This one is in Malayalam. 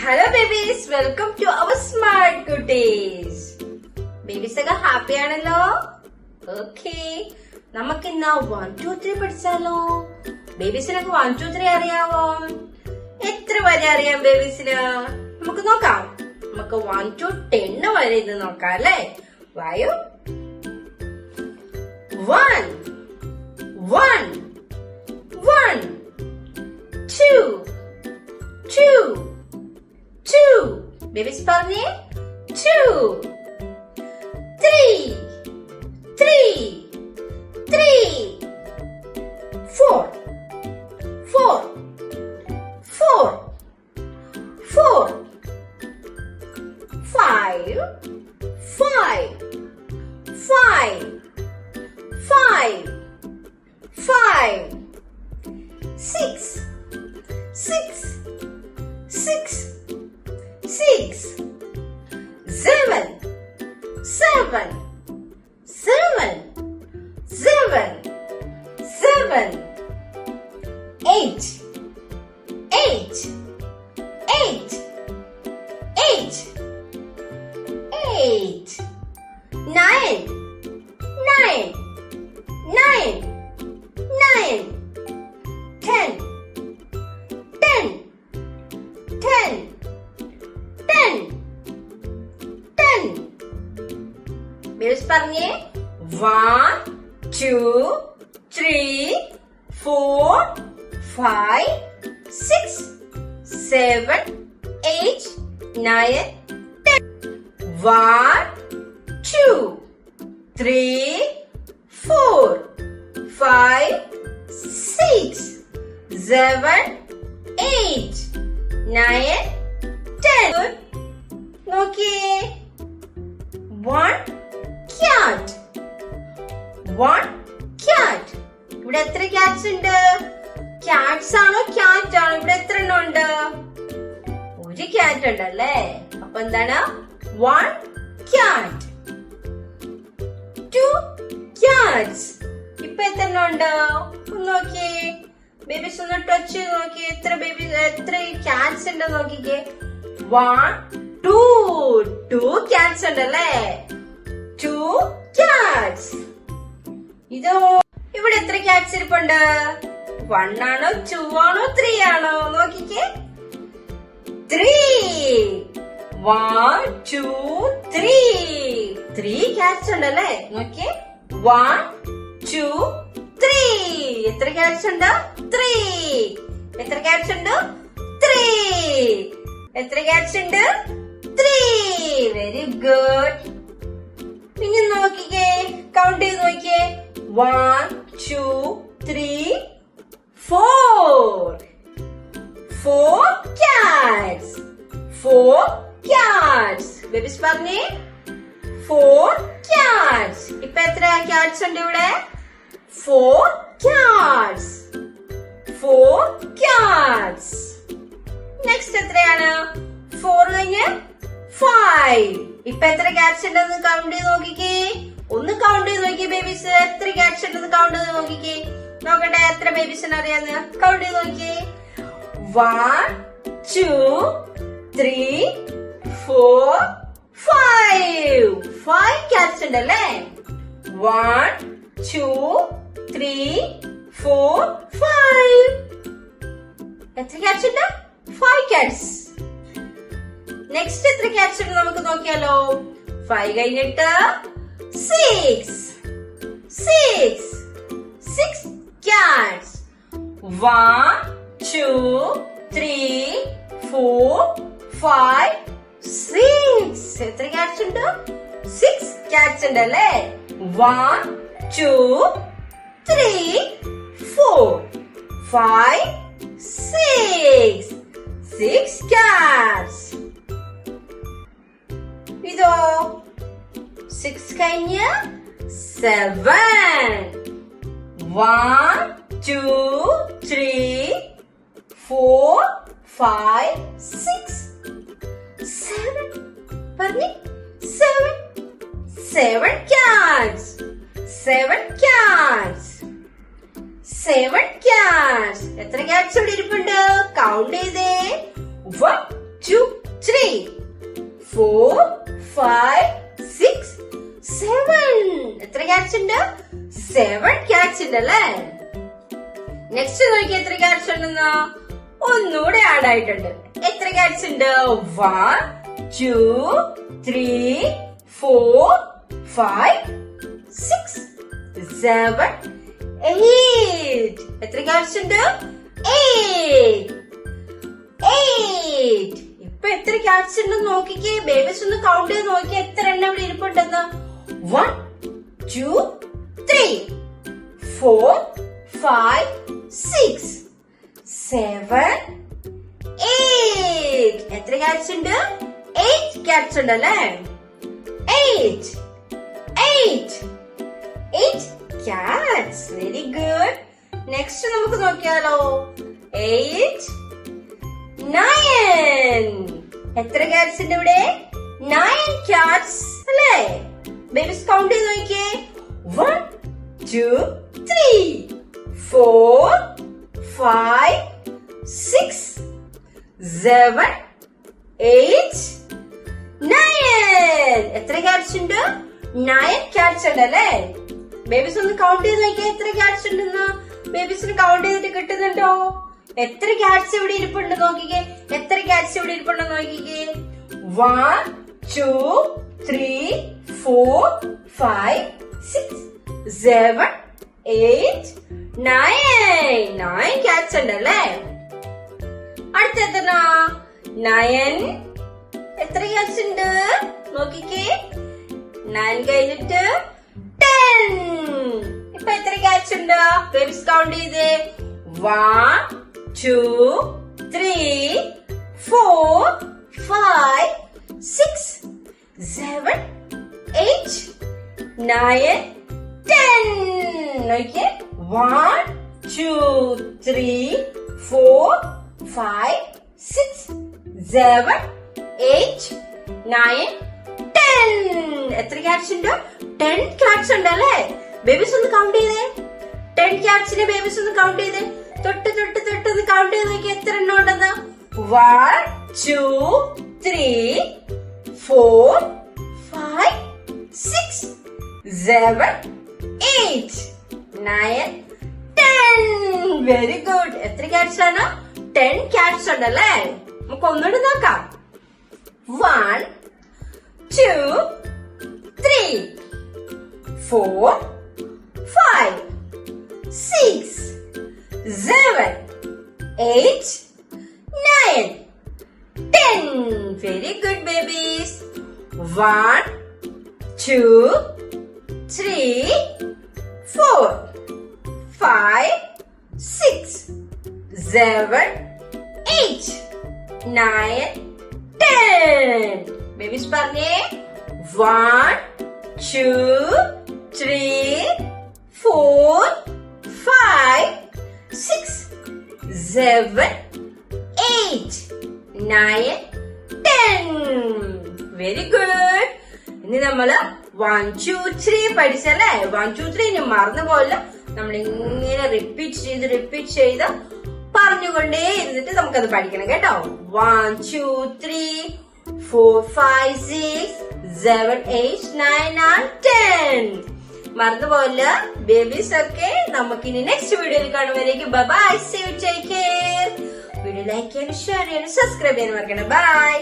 Hello babies, welcome to our smart കുട്ടീസ്. ബേബീസ് ഒക്കെ ഹാപ്പി ആണല്ലോ? ഓക്കെ, നമുക്ക് ഇന്ന് 1, 2, 3 പഠിച്ചാലോ? ബേബീസിനൊക്കെ 1, 2, 3 അറിയാവോ? എത്ര വരെ അറിയാം ബേബീസിന്? നമുക്ക് നോക്കാം. നമുക്ക് 1 to 10 വരെ ഇത് നോക്കാം അല്ലേ? വായു. 1 1 1 2 2 2. ബേബീസ് പറഞ്ഞേ 2 3 3 3 4 4 4 4 5 5 5 5 5 6 6 6 6 7 7 7 7 7 8 8 8 8 8 9 9 9 9 10 10 10 10 10. ബേബീസ് പറഞ്ഞേ 1 2 3 4 5 6 7 8 9 10. 1 2 3 4 5 6 7 8 9 10. നോക്കിയേ. 1 cat. 1 cat. ഇവിടെ എത്ര ക്യാറ്റ്സ് ഉണ്ട്? ക്യാറ്റ്സ് ആണോ ക്യാറ്റ് ആണോ? ഇവിടെ എത്ര എണ്ണം ഉണ്ട്? ഒരു ക്യാറ്റ് ഉണ്ടല്ലേ? അപ്പൊ എന്താണ്? 1 cat. 2 cats. ഇപ്പൊ എത്ര എണ്ണം ഉണ്ട്? നോക്കിയേ. ബേബീസ് ഒന്ന് ടച്ച് ചെയ്ത് നോക്കിയേ. എത്ര ക്യാറ്റ്സ് ഉണ്ട് നോക്കിക്കേ. 1 2 cats ഉണ്ടല്ലേ? 2 cats. ഇതോ ഇവിടെ എത്ര ക്യാറ്റ്സ് ഇരിപ്പുണ്ട്? 1 ആണോ 2 ആണോ 3 ആണോ? നോക്കിക്കേ. 3. 1 2 3 cats ഉണ്ടല്ലേ? നോക്കിയേ. 1 2 3. എത്ര ക്യാറ്റ്സ് ഉണ്ട്? 3. എത്ര ക്യാറ്റ്സ് ഉണ്ട്? 3. എത്ര ക്യാറ്റ്സ് ഉണ്ട്? 3. Very good. പിന്നെ നോക്കിക്കേ, കൗണ്ട് ചെയ്ത് നോക്കിയേ. 1 2 3 4. 4 cats. 4 cats. ബേബീസ് പറഞ്ഞേ 4 cats. ഇപ്പൊ എത്ര ക്യാറ്റ്സ് ഉണ്ട് ഇവിടെ? 4 cats. 4 cats. നെക്സ്റ്റ് എത്രയാണ്? 4 കഴിഞ്ഞ് 5. ഇപ്പൊ എത്ര ക്യാറ്റ്സ് ഉണ്ടെന്ന് കൗണ്ട് ചെയ്ത് നോക്കിക്കേ. ഒന്ന് കൗണ്ട് ചെയ്ത് നോക്കിയേ ബേബീസ്. എത്ര ക്യാറ്റ്സ് ഉണ്ടെന്ന് കൗണ്ട് ചെയ്ത് നോക്കിക്കേ. നോക്കട്ടെ എത്ര ബേബീസിന് അറിയാന്ന്. കൗണ്ട് ചെയ്ത് നോക്കിയേ. 1 2 3 4 5. 5 ക്യാറ്റ്സ് ഉണ്ടല്ലേ? 1 2 3 4 5. എത്ര ക്യാറ്റ്സ് ഉണ്ട്? 5 cats. നെക്സ്റ്റ് എത്ര ക്യാറ്റ്സ് ഉണ്ട് നമുക്ക് നോക്കിയാലോ. 5 കഴിഞ്ഞിട്ട് 6 cats. 1 2 3 4 5 6. എത്ര ക്യാറ്റ്സ് ഉണ്ട്? 6 cats ഉണ്ടല്ലേ? 1 2 3 4 5 6 cats. ഇതോ 6 കഴിഞ്ഞ് 7. 1 2 3 4 5 6 7. പറഞ്ഞേ 7 cats. 7 cats. 7 cats. എത്ര cats ഇവിടെ ഇരിപ്പുണ്ട്? കൗണ്ട് ചെയ്തേ. 1 2, 3, 4, 5, 6, 7. എത്ര ക്യാറ്റ്സ് ഉണ്ട്? 7 ക്യാറ്റ്സ് ഉണ്ട് അല്ലേ? നെക്സ്റ്റ് നോക്കി എത്ര ക്യാറ്റ്സ് ഉണ്ടെന്ന് ഒന്നുകൂടെ ആഡ് ആയിട്ടുണ്ട്. എത്ര ക്യാറ്റ്സ് ഉണ്ട്? 1, 2, 3, 4, 5, 6, 7, 8. എത്ര ക്യാറ്റ്സ് ഉണ്ട്? 8. ഇപ്പൊ എത്ര ക്യാറ്റ്സ് ഉണ്ടെന്ന് നോക്കിക്കേ. ബേബീസ് ഒന്ന് കൗണ്ട് ചെയ്ത് നോക്കിയേ എത്ര എണ്ണം ഇവിടെ ഇരിപ്പുണ്ടെന്ന്. 1, 2, 3, 4, 5, 6, 7, 8. എത്ര ക്യാറ്റ്സ് ഉണ്ട്? 8 ക്യാറ്റ്സ് ഉണ്ട് അല്ലേ? 8 ക്യാറ്റ്സ്. Very good. നെക്സ്റ്റ് നമുക്ക് നോക്കിയാലോ. 8, 9. എത്ര ക്യാറ്റ്സ് ഉണ്ട് ഇവിടെ? 9 ക്യാറ്റ്സ് അല്ലേ? ബേബീസ് കൗണ്ട് ചെയ്ത് നോക്കിയേ. 1, 2, 3, 4, 5, 6, 7, 8, 9. എത്ര ക്യാറ്റ്സ് ഉണ്ട്? 9 ക്യാറ്റ്സ് ഉണ്ട് അല്ലേ? ബേബീസ് ഒന്ന് കൗണ്ട് ചെയ്ത് നോക്കിയാൽ എത്ര ക്യാറ്റ്സ് ഉണ്ടെന്ന്. ബേബീസിന് കൗണ്ട് ചെയ്തിട്ട് കിട്ടുന്നുണ്ടോ? എത്ര ക്യാറ്റ്സ് ഇവിടെ ഇരിപ്പുണ്ട് നോക്കിക്കേ. എത്ര ക്യാറ്റ്സ് ഇവിടെ ഇരിപ്പുണ്ടെന്ന് നോക്കിക്കേ. 1, 2, 3, 4, 5, 6, 7, 8, 9 ക്യാറ്റ്സ് ഉണ്ട് അല്ലേ? അടുത്ത എത്ര? 9. എത്ര ക്യാറ്റ്സ് ഉണ്ട് നോക്കിക്കേ. 9 കഴിഞ്ഞിട്ട് 10. ഇപ്പൊ എത്ര ക്യാറ്റ്സ് ഉണ്ട്? ബേബീസ് കൗണ്ട് ചെയ്തേ. 1, 2, 3, 4, 5, 6, 7, 8, 9, 10. നോക്കിയേ. 1, 2, 3, 4, 5, 6, 7, 8, 9, 10. എത്ര ക്യാറ്റ്സ് ഉണ്ട്? 10 ക്യാറ്റ്സ് ഉണ്ട് അല്ലേ? ബേബീസ് ഒന്ന് കൗണ്ട് ചെയ്തേ. 10 ക്യാറ്റ്സിനെ ബേബീസ് ഒന്ന് കൗണ്ട് ചെയ്തേ. തൊട്ട് ഒന്ന് കൗണ്ട് ചെയ്ത് നോക്കി എത്ര എണ്ണം ഉണ്ടെന്ന്. 1, 2, 3, 4, 5, 6, 7, 8, 9, 10. Very good. എത്ര ക്യാറ്റ്സ് ആണ്? 10 ക്യാറ്റ്സ് ഉണ്ടല്ലേ? നമുക്ക് ഒന്നുകൂടി നോക്കാം. 1, 2, 3, 4, 5, 6, 7, 8, 9, 10. Very good babies. 1, 2, 3, 4, 5, 6, 7, 8, 9, 10. Babies പറഞ്ഞേ. 1, 2, 3, 4, 5, 6, 7, 8, 9, 10. Very good. ഇനി നമ്മള് 1, 2, 3 പഠിച്ചല്ലേ? 1, 2, 3 ഇനി മറന്നു പോയില്ല. നമ്മൾ ഇങ്ങനെ റിപ്പീറ്റ് ചെയ്ത് പറഞ്ഞുകൊണ്ടേ ഇരുന്നിട്ട് നമുക്കത് പഠിക്കണം കേട്ടോ. 1, 2, 3, 4, 5, 6, 7, 8, 9, 10. മറന്നുപോലെ ബേബീസ് ഒക്കെ നമുക്കിനി നെക്സ്റ്റ് വീഡിയോയിൽ കാണുമ്പോഴേക്കും bye. See you. Take care. Video like ചെയ്യാനും ഷെയർ ചെയ്യാനും സബ്സ്ക്രൈബ് ചെയ്യാനും മറക്കണ്ട. ബൈ.